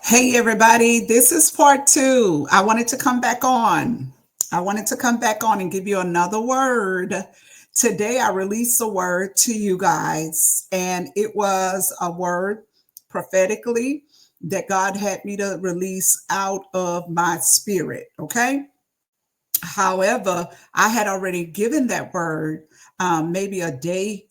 Hey, everybody, this is part two. I wanted to come back on. And give you another word. Today, I released a word to you guys, and it was a word prophetically that God had me to release out of my spirit. Okay. However, I had already given that word maybe a day,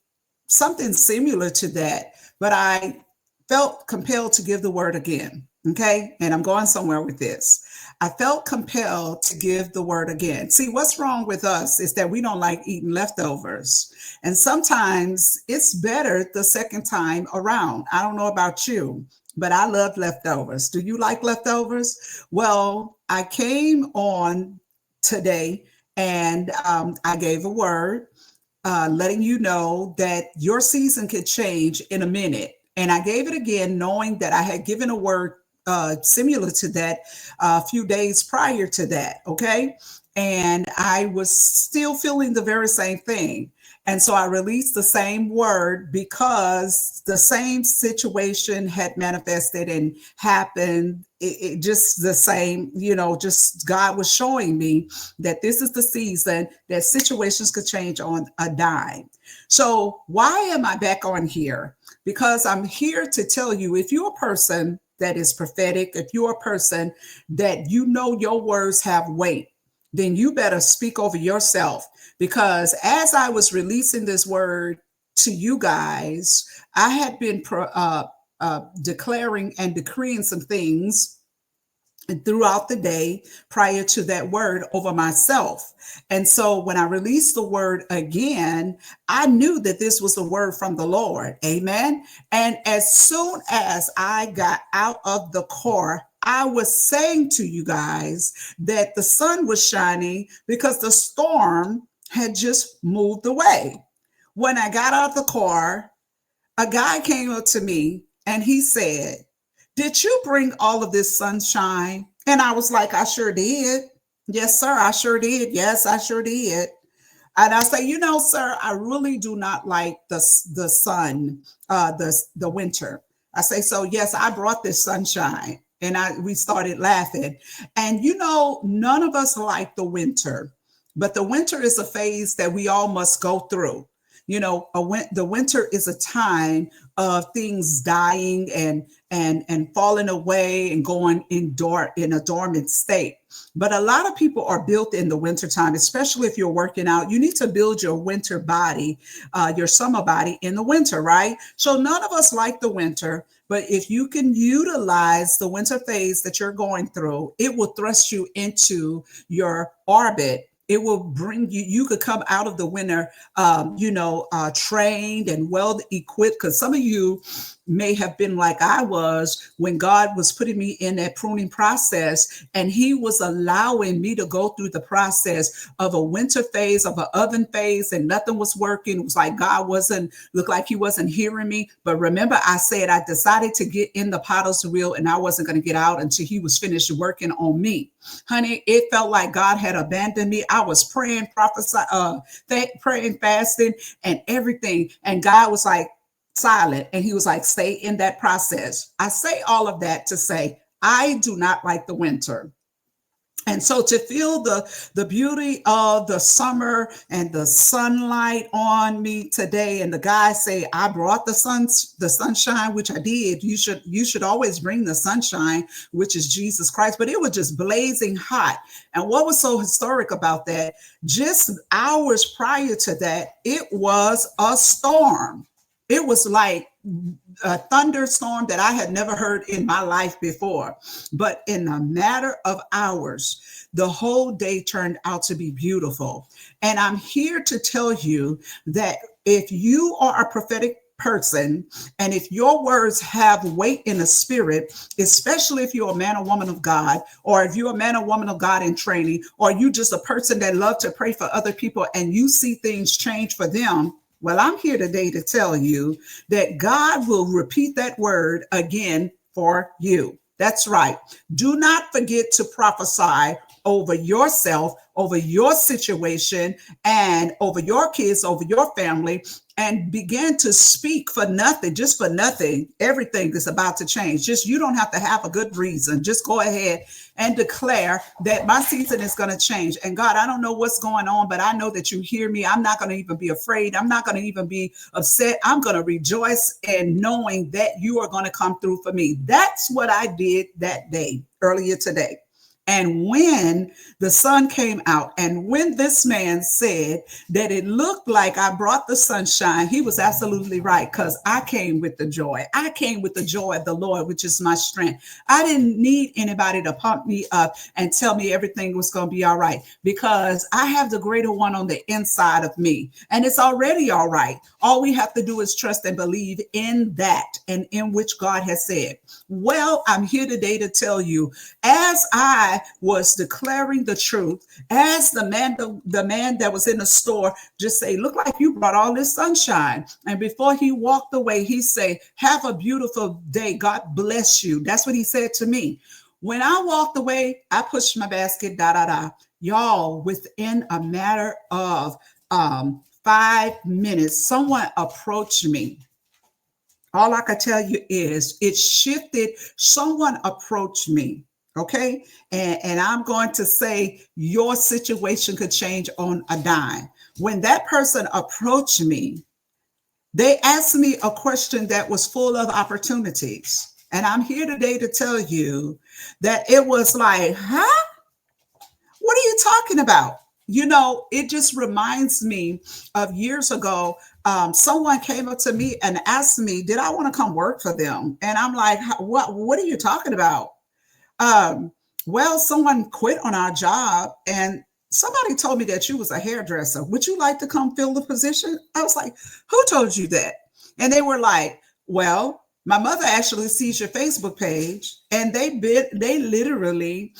something similar to that, but I felt compelled to give the word again. Okay. And I'm going somewhere with this. I felt compelled to give the word again. See, what's wrong with us is that we don't like eating leftovers. And sometimes it's better the second time around. I don't know about you, but I love leftovers. Do you like leftovers? Well, I came on today and I gave a word letting you know that your season could change in a minute. And I gave it again, knowing that I had given a word similar to that a few days prior to that. Okay. And I was still feeling the very same thing. And so I released the same word because the same situation had manifested and happened. It just the same, just God was showing me that this is the season that situations could change on a dime. So why am I back on here? Because I'm here to tell you, if you're a person that is prophetic, if you're a person that your words have weight, then you better speak over yourself. Because as I was releasing this word to you guys, I had been declaring and decreeing some things throughout the day prior to that word over myself. And so when I released the word again, I knew that this was a word from the Lord. Amen. And as soon as I got out of the car, I was saying to you guys that the sun was shining because the storm had just moved away. When I got out of the car, a guy came up to me and he said, "Did you bring all of this sunshine?" And I was like, "I sure did. Yes, sir, I sure did. Yes, I sure did." And I say, "Sir, I really do not like the sun, the winter." I say, "So yes, I brought this sunshine." And we started laughing. And none of us like the winter, but the winter is a phase that we all must go through. The winter is a time of things dying and falling away and going in a dormant state. But a lot of people are built in the wintertime, especially if you're working out. You need to build your winter body, your summer body in the winter, right? So none of us like the winter, but if you can utilize the winter phase that you're going through, it will thrust you into your orbit. It will bring you could come out of the winter, trained and well equipped, because some of you may have been like I was when God was putting me in that pruning process, and he was allowing me to go through the process of a winter phase, of an oven phase, and nothing was working. It was like God looked like he wasn't hearing me. But remember, I said I decided to get in the potter's wheel and I wasn't going to get out until he was finished working on me. Honey, it felt like God had abandoned me. I was praying, praying, fasting, and everything. And God was like silent. And he was like, "Stay in that process." I say all of that to say, I do not like the winter. And so to feel the beauty of the summer and the sunlight on me today, and the guy say, "I brought the sunshine," which I did. You should always bring the sunshine, which is Jesus Christ. But it was just blazing hot. And what was so historic about that? Just hours prior to that, it was a storm. It was like a thunderstorm that I had never heard in my life before. But in a matter of hours, the whole day turned out to be beautiful. And I'm here to tell you that if you are a prophetic person, and if your words have weight in the spirit, especially if you're a man or woman of God, or if you're a man or woman of God in training, or you just a person that loves to pray for other people and you see things change for them, well, I'm here today to tell you that God will repeat that word again for you. That's right. Do not forget to prophesy over yourself, over your situation, and over your kids, over your family, and begin to speak for nothing, just for nothing. Everything is about to change. Just you don't have to have a good reason. Just go ahead and declare that my season is going to change. And God, I don't know what's going on, but I know that you hear me. I'm not going to even be afraid. I'm not going to even be upset. I'm going to rejoice in knowing that you are going to come through for me. That's what I did that day, earlier today. And when the sun came out, and when this man said that it looked like I brought the sunshine, he was absolutely right, because I came with the joy. I came with the joy of the Lord, which is my strength. I didn't need anybody to pump me up and tell me everything was going to be all right, because I have the greater one on the inside of me, and it's already all right. All we have to do is trust and believe in that, and in which God has said. Well, I'm here today to tell you, as I was declaring the truth, as the man that was in the store just say, look like you brought all this sunshine. And before he walked away, he say, have a beautiful day. God bless you. That's what he said to me. When I walked away, I pushed my basket, Y'all, within a matter of 5 minutes, someone approached me. All I can tell you is it shifted. Someone approached me. Okay. And I'm going to say your situation could change on a dime. When that person approached me, they asked me a question that was full of opportunities. And I'm here today to tell you that it was like, huh? What are you talking about? You know, it just reminds me of years ago. Someone came up to me and asked me, did I want to come work for them? And I'm like, what are you talking about? Well, someone quit on our job and somebody told me that you was a hairdresser. Would you like to come fill the position? I was like, who told you that? And they were like, well, my mother actually sees your Facebook page, and they literally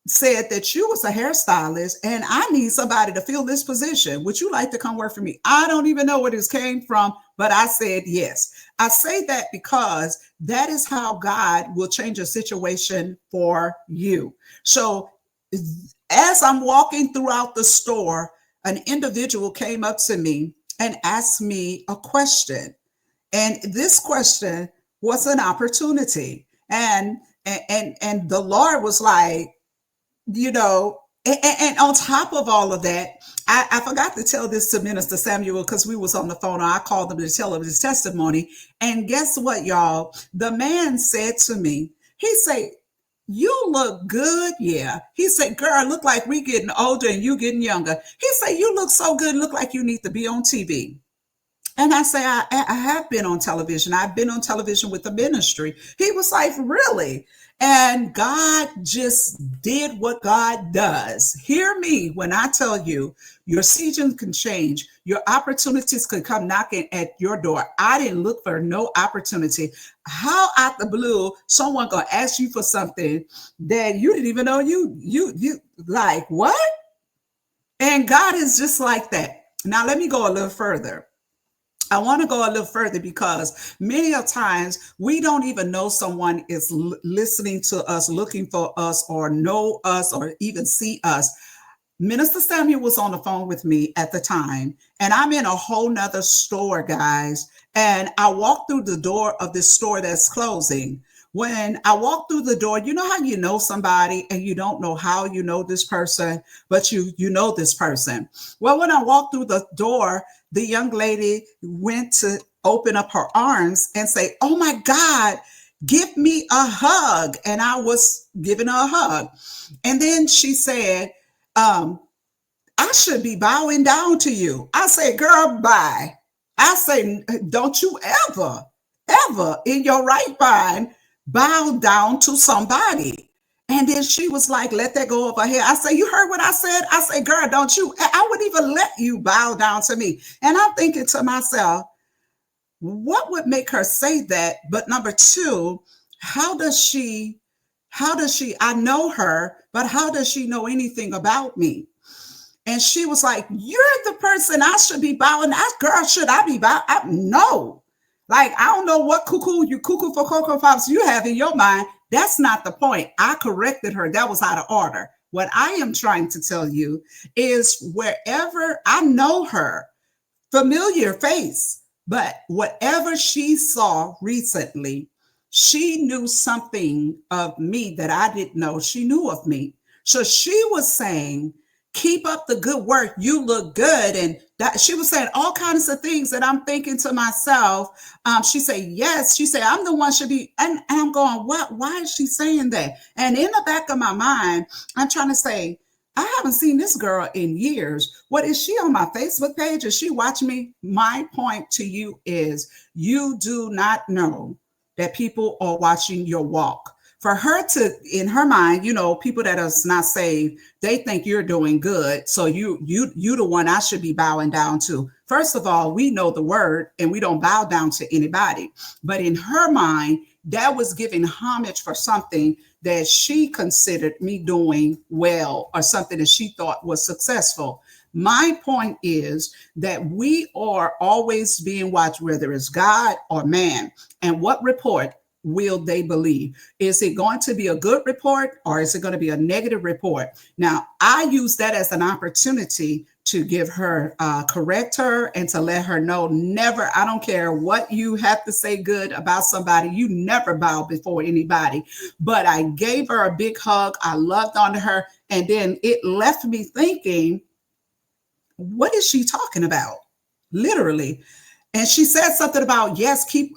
said that you was a hairstylist and I need somebody to fill this position. Would you like to come work for me? I don't even know where this came from, but I said yes. I say that because that is how God will change a situation for you. So as I'm walking throughout the store, an individual came up to me and asked me a question. And this question was an opportunity. And the Lord was like, you know, and on top of all of that, I forgot to tell this to Minister Samuel because we was on the phone. I called him to tell him his testimony. And guess what, y'all? The man said to me, he said, you look good. Yeah. He said, girl, look like we getting older and you getting younger. He said, you look so good. Look like you need to be on TV. And I say, I have been on television. I've been on television with the ministry. He was like, really? And God just did what God does. Hear me when I tell you, your season can change. Your opportunities could come knocking at your door. I didn't look for no opportunity. How out the blue, someone gonna ask you for something that you didn't even know you like, what? And God is just like that. Now, let me go a little further. I want to go a little further because many of times we don't even know someone is listening to us, looking for us, or know us, or even see us. Minister Samuel was on the phone with me at the time, and I'm in a whole nother store, guys. And I walked through the door of this store that's closing. When I walk through the door, you know how you know somebody and you don't know how you know this person, but you know this person. Well, when I walked through the door, the young lady went to open up her arms and say, oh my God, give me a hug. And I was giving her a hug. And then she said, I should be bowing down to you. I say, girl, bye. I say, don't you ever in your right mind bow down to somebody. And then she was like, let that go over her head. I say, you heard what I said? I say, girl, don't you? I wouldn't even let you bow down to me. And I'm thinking to myself, what would make her say that? But number two, how does she, I know her, but how does she know anything about me? And she was like, you're the person I should be bowing. Girl, should I be bowing? No. Like, I don't know what cuckoo for Cocoa Pops you have in your mind. That's not the point. I corrected her. That was out of order. What I am trying to tell you is wherever I know her, familiar face, but whatever she saw recently, she knew something of me that I didn't know she knew of me. So she was saying, keep up the good work. You look good. And that she was saying all kinds of things that I'm thinking to myself. She said, yes. She said, I'm the one should be. And I'm going, what? Why is she saying that? And in the back of my mind, I'm trying to say, I haven't seen this girl in years. What is she on my Facebook page? Is she watching me? My point to you is you do not know that people are watching your walk. For her to, in her mind, people that are not saved, they think you're doing good. So you the one I should be bowing down to. First of all, we know the word and we don't bow down to anybody. But in her mind, that was giving homage for something that she considered me doing well or something that she thought was successful. My point is that we are always being watched, whether it's God or man. And what report will they believe? Is it going to be a good report or is it going to be a negative report? Now, I use that as an opportunity to give her, correct her, and to let her know never, I don't care what you have to say good about somebody, you never bow before anybody. But I gave her a big hug. I loved on her. And then it left me thinking, what is she talking about? Literally. And she said something about, yes, keep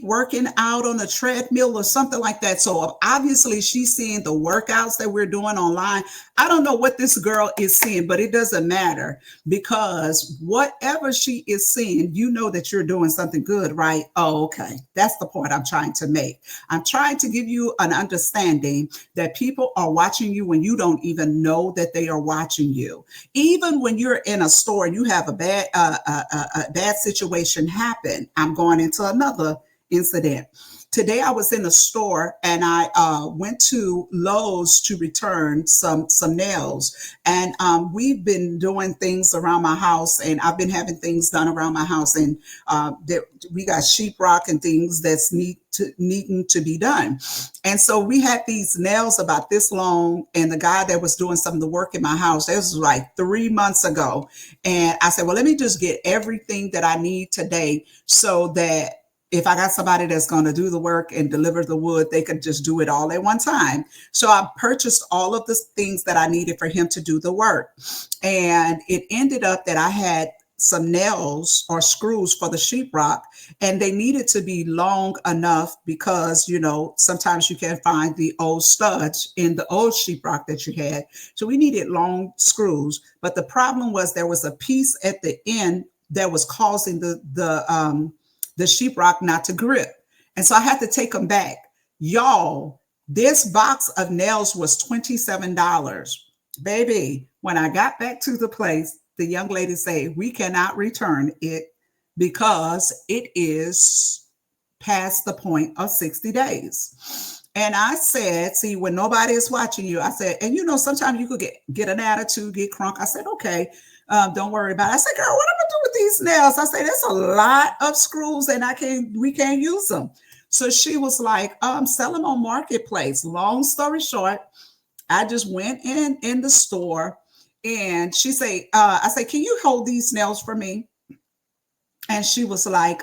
working out on the treadmill or something like that. So obviously she's seeing the workouts that we're doing online. I don't know what this girl is seeing, but it doesn't matter, because whatever she is seeing, you know that you're doing something good, right? Oh, okay. That's the point I'm trying to make. I'm trying to give you an understanding that people are watching you when you don't even know that they are watching you. Even when you're in a store and you have a bad situation happen. I'm going into another incident. Today I was in a store and I went to Lowe's to return some nails. And we've been doing things around my house, and I've been having things done around my house. And we got sheetrock and things that's needing to be done. And so we had these nails about this long, and the guy that was doing some of the work in my house, this was like 3 months ago. And I said, well, let me just get everything that I need today so that if I got somebody that's going to do the work and deliver the wood, they could just do it all at one time. So I purchased all of the things that I needed for him to do the work. And it ended up that I had some nails or screws for the sheetrock, and they needed to be long enough because, sometimes you can find the old studs in the old sheetrock that you had. So we needed long screws. But the problem was there was a piece at the end that was causing the sheetrock not to grip. And so I had to take them back. Y'all, this box of nails was $27. Baby, when I got back to the place, the young lady said, we cannot return it because it is past the point of 60 days. And I said, see, when nobody is watching you, I said, and sometimes you could get an attitude, get crunk. I said, okay, don't worry about it. I said, girl, what am I doing with these nails? I said, there's a lot of screws and we can't use them. So she was like, sell them on Marketplace. Long story short, I just went in the store, and she said, I said, can you hold these nails for me? And she was like,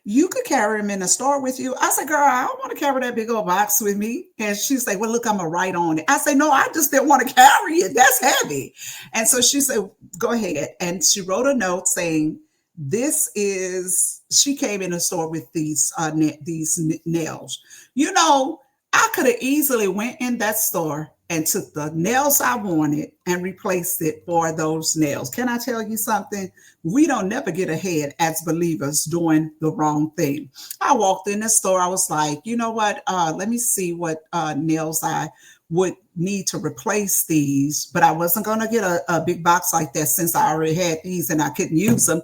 you could carry them in the store with you. I said, girl, I don't want to carry that big old box with me. And she said, well, look, I'm going to write on it. I said, no, I just didn't want to carry it. That's heavy. And so she said, go ahead. And she wrote a note saying, she came in the store with these nails. I could have easily went in that store and took the nails I wanted and replaced it for those nails. Can I tell you something? We don't never get ahead as believers doing the wrong thing. I walked in the store. I was like, you know what? Let me see what nails I would need to replace these. But I wasn't going to get a big box like that since I already had these and I couldn't use them.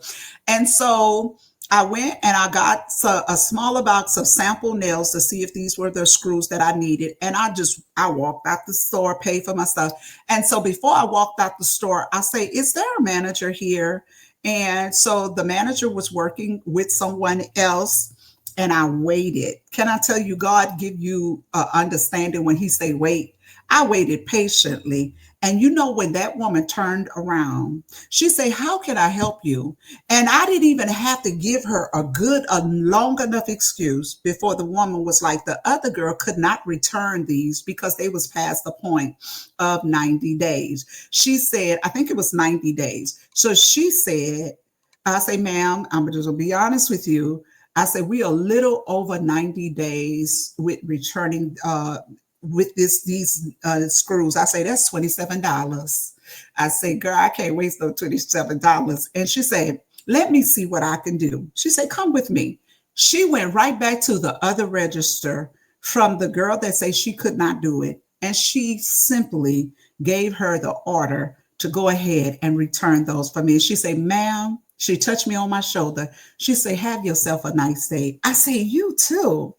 And so I went and I got a smaller box of sample nails to see if these were the screws that I needed. And I walked out the store, paid for my stuff. And so before I walked out the store, I say, is there a manager here? And so the manager was working with someone else. and I waited. Can I tell you, God give you understanding when he say wait? I waited patiently. And you know, when that woman turned around, she said, how can I help you? And I didn't even have to give her a long enough excuse before the woman was like, the other girl could not return these because they was past the point of 90 days. She said, I think it was 90 days. So she said, I say, ma'am, I'm just gonna be honest with you. I said, we are a little over 90 days with returning with these screws. I say, that's $27. I say, girl, I can't waste no $27. And she said, let me see what I can do. She said, come with me. She went right back to the other register from the girl that said she could not do it. And she simply gave her the order to go ahead and return those for me. She said, ma'am, she touched me on my shoulder. She said, have yourself a nice day. I say, you too.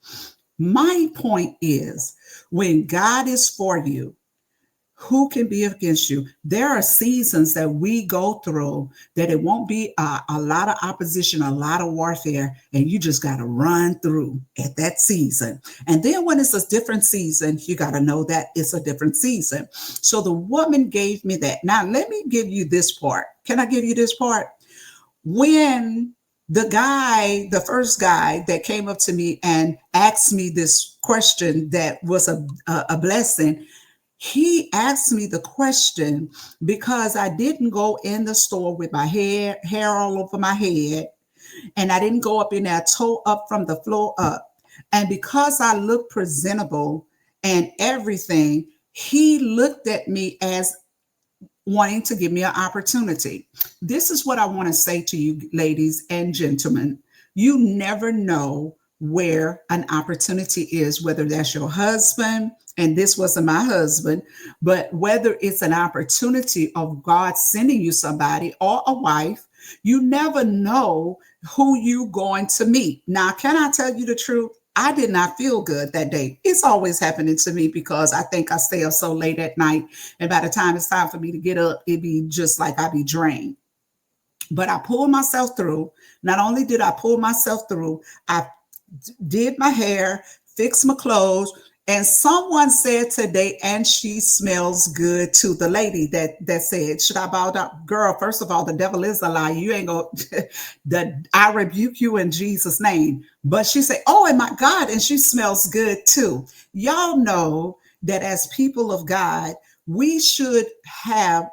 My point is, when God is for you, who can be against you? There are seasons that we go through that it won't be a lot of opposition, a lot of warfare, and you just got to run through at that season. And then when it's a different season, you got to know that it's a different season. So the woman gave me that. Now, let me give you this part. Can I give you this part? When the first guy that came up to me and asked me this question that was a blessing, he asked me the question because I didn't go in the store with my hair all over my head, and I didn't go up in there toe up from the floor up. And because I looked presentable and everything, he looked at me as wanting to give me an opportunity. This is what I want to say to you, ladies and gentlemen. You never know where an opportunity is, whether that's your husband, and this wasn't my husband, but whether it's an opportunity of God sending you somebody or a wife, you never know who you're going to meet. Now, can I tell you the truth? I did not feel good that day. It's always happening to me because I think I stay up so late at night. And by the time it's time for me to get up, it'd be just like I be drained. But I pulled myself through. Not only did I pull myself through, I did my hair, fixed my clothes, and someone said today, and she smells good too. The lady that said, should I bow down? Girl, first of all, the devil is a liar. You ain't go that I rebuke you in Jesus' name. But she said, oh, and my God, and she smells good too. Y'all know that as people of God, we should have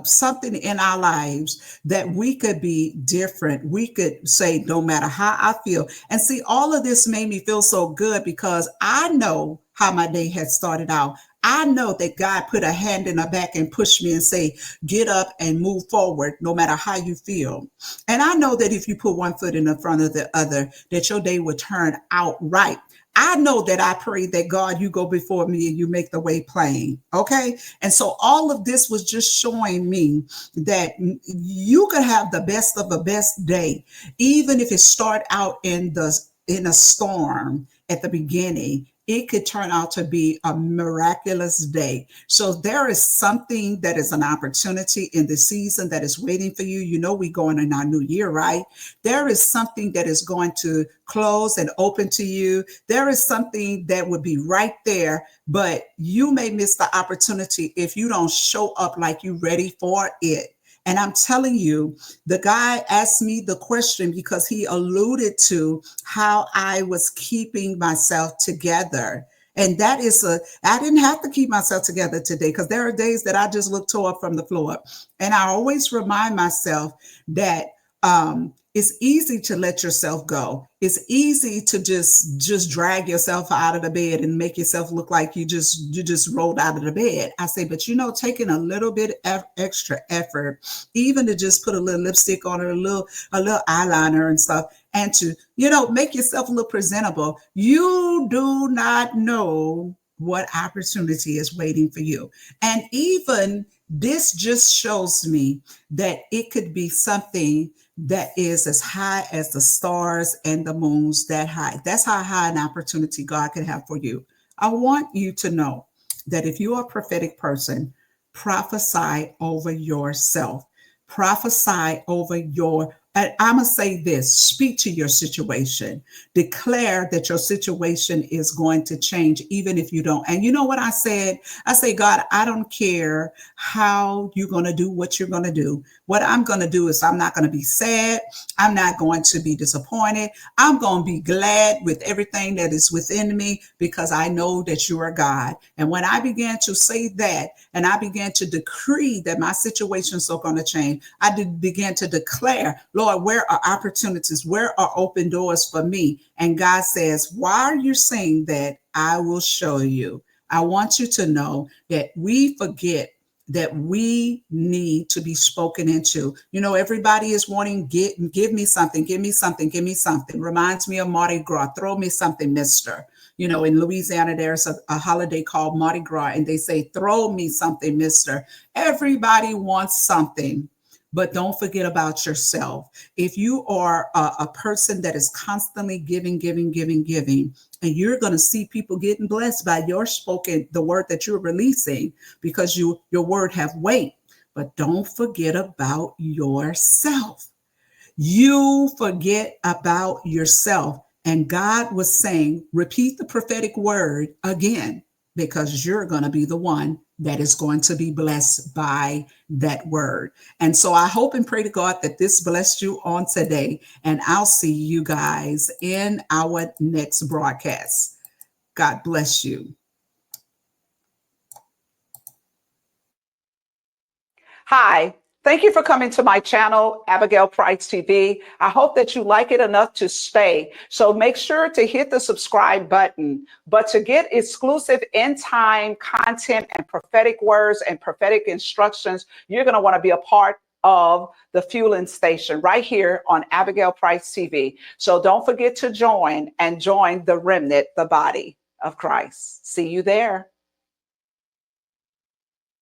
something in our lives that we could be different. We could say, no matter how I feel. And see, all of this made me feel so good because I know how my day had started out. I know that God put a hand in the back and pushed me and say, get up and move forward, no matter how you feel. And I know that if you put one foot in the front of the other, that your day would turn out right. I know that I pray that God, you go before me and you make the way plain. Okay. And so all of this was just showing me that you could have the best of the best day, even if it start out in a storm at the beginning. It could turn out to be a miraculous day. So there is something that is an opportunity in the season that is waiting for you. You know, we're going in our new year, right? There is something that is going to close and open to you. There is something that would be right there, but you may miss the opportunity if you don't show up like you're ready for it. And I'm telling you, the guy asked me the question because he alluded to how I was keeping myself together. And that is I didn't have to keep myself together today because there are days that I just look tore up from the floor up. And I always remind myself that it's easy to let yourself go. It's easy to just drag yourself out of the bed and make yourself look like you just rolled out of the bed. I say, but you know, taking a little bit extra effort, even to just put a little lipstick on it, a little eyeliner and stuff, and to, you know, make yourself a little presentable. You do not know what opportunity is waiting for you. And even this just shows me that it could be something that is as high as the stars and the moons, that high. That's how high an opportunity God can have for you. I want you to know that if you are a prophetic person, prophesy over yourself. Prophesy over your I'm going to say this: speak to your situation, declare that your situation is going to change, even if you don't. And you know what I said? I say, God, I don't care how you're going to do what you're going to do. What I'm going to do is I'm not going to be sad. I'm not going to be disappointed. I'm going to be glad with everything that is within me because I know that you are God. And when I began to say that and I began to decree that my situations are going to change, I began to declare, Lord, where are opportunities? Where are open doors for me? And God says, while you're saying that, I will show you. I want you to know that we forget that we need to be spoken into. You know, everybody is wanting, give me something, give me something, give me something. Reminds me of Mardi Gras. Throw me something, mister. You know, in Louisiana, there's a holiday called Mardi Gras, and they say, throw me something, mister. Everybody wants something. But don't forget about yourself. If you are a person that is constantly giving, and you're going to see people getting blessed by your spoken, the word that you're releasing, because your word have weight. But don't forget about yourself. You forget about yourself. And God was saying, repeat the prophetic word again, because you're going to be the one that is going to be blessed by that word. And so I hope and pray to God that this blessed you on today. And I'll see you guys in our next broadcast. God bless you. Hi. Thank you for coming to my channel, Abigail Price TV. I hope that you like it enough to stay. So make sure to hit the subscribe button. But to get exclusive end time content and prophetic words and prophetic instructions, you're going to want to be a part of the Fueling Station right here on Abigail Price TV. So don't forget to join the remnant, the body of Christ. See you there.